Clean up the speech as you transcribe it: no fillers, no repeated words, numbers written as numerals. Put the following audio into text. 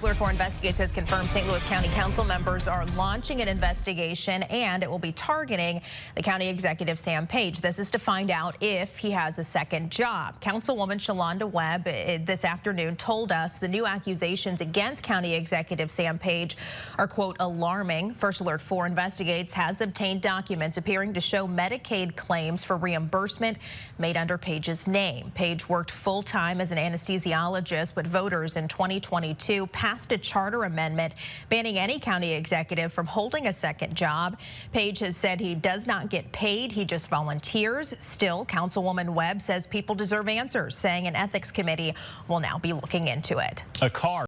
Alert 4 Investigates has confirmed St. Louis County Council members are launching an investigation, and it will be targeting the county executive Sam Page. This is to find out if he has a second job. Councilwoman Shalonda Webb this afternoon told us the new accusations against county executive Sam Page are, quote, alarming. First Alert 4 Investigates has obtained documents appearing to show Medicaid claims for reimbursement made under Page's name. Page worked full-time as an anesthesiologist, but voters in 2022 passed a charter amendment banning any county executive from holding a second job. Page has said he does not get paid, he just volunteers. Still, Councilwoman Webb says people deserve answers, saying an ethics committee will now be looking into it. A car